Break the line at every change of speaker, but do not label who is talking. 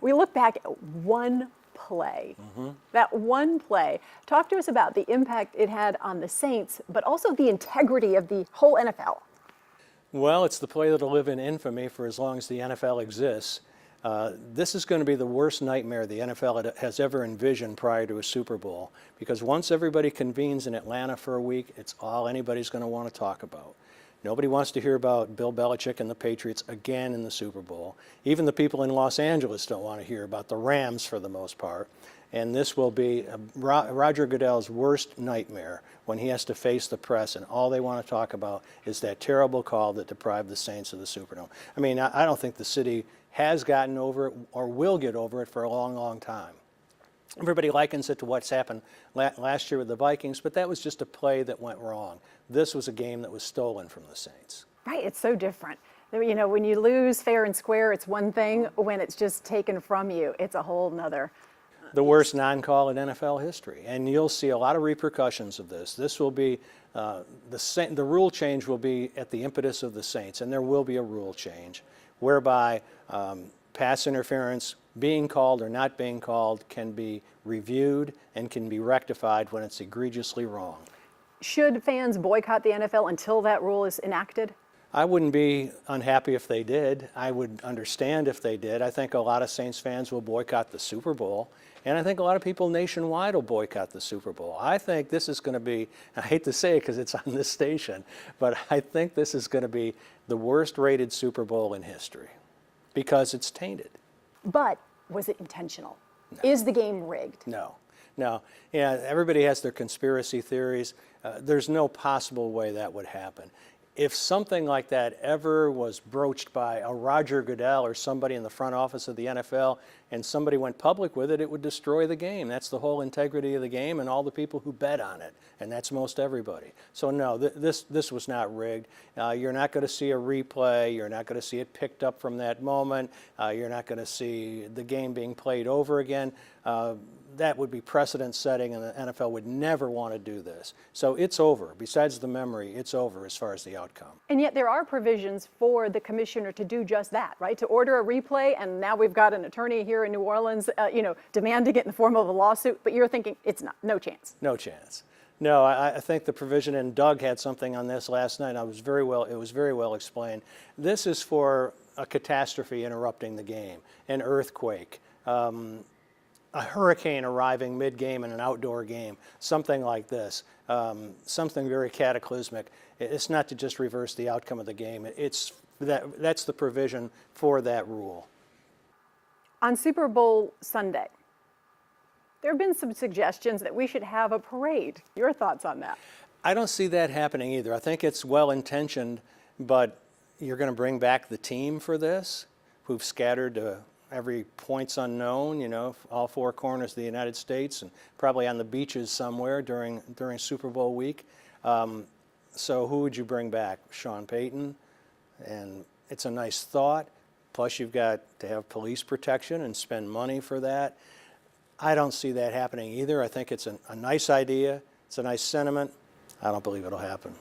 We look back at one play. That one play. Talk to us about the impact it had on the Saints, but also the integrity of the whole NFL.
Well, it's the play that'll live in infamy for as long as the NFL exists. This is going to be the worst nightmare the NFL has ever envisioned prior to a Super Bowl, because once everybody convenes in Atlanta for a week, it's all anybody's going to want to talk about. Nobody wants to hear about Bill Belichick and the Patriots again in the Super Bowl. Even the people in Los Angeles don't want to hear about the Rams for the most part. And this will be Roger Goodell's worst nightmare when he has to face the press and all they want to talk about is that terrible call that deprived the Saints of the Superdome. I mean, I don't think the city has gotten over it or will get over it for a long, long time. Everybody likens it to what's happened last year with the Vikings, but that was just a play that went wrong. This was a game that was stolen from the Saints.
Right, it's so different. You know, when you lose fair and square, it's one thing. When it's just taken from you, it's a whole nother.
The worst non-call in NFL history, and you'll see a lot of repercussions of this. This will be, the rule change will be at the impetus of the Saints, and there will be a rule change whereby pass interference, being called or not being called, can be reviewed and can be rectified when it's egregiously wrong.
Should fans boycott the NFL until that rule is enacted?
I wouldn't be unhappy if they did. I would understand if they did. I think a lot of Saints fans will boycott the Super Bowl, and I think a lot of people nationwide will boycott the Super Bowl. I think this is going to be, I hate to say it because it's on this station, but I think this is going to be the worst rated Super Bowl in history because it's tainted.
But was it intentional?
No.
Is the game rigged?
No. No. Yeah, everybody has their conspiracy theories. There's no possible way that would happen. If something like that ever was broached by a Roger Goodell or somebody in the front office of the NFL and somebody went public with it, it would destroy the game. That's the whole integrity of the game and all the people who bet on it, and that's most everybody. So no, this was not rigged. You're not going to see a replay. You're not going to see it picked up from that moment. You're not going to see the game being played over again. That would be precedent setting, and the NFL would never want to do this. So it's over. Besides the memory, it's over as far as the outcome.
And yet there are provisions for the commissioner to do just that, right? To order a replay, and now we've got an attorney here in New Orleans, demanding it in the form of a lawsuit. But you're thinking it's not, no chance.
No chance. No, I think the provision, and Doug had something on this last night. It was very well explained. This is for a catastrophe interrupting the game, an earthquake. A hurricane arriving mid-game in an outdoor game, something like this, something very cataclysmic. It's not to just reverse the outcome of the game. That's the provision for that rule.
On Super Bowl Sunday, there have been some suggestions that we should have a parade. Your thoughts on that?
I don't see that happening either. I think it's well-intentioned, but you're going to bring back the team for this, who've scattered every point's unknown, all four corners of the United States and probably on the beaches somewhere during Super Bowl week. So who would you bring back? Sean Payton? And it's a nice thought. Plus you've got to have police protection and spend money for that. I don't see that happening either. I think it's a nice idea. It's a nice sentiment. I don't believe it'll happen.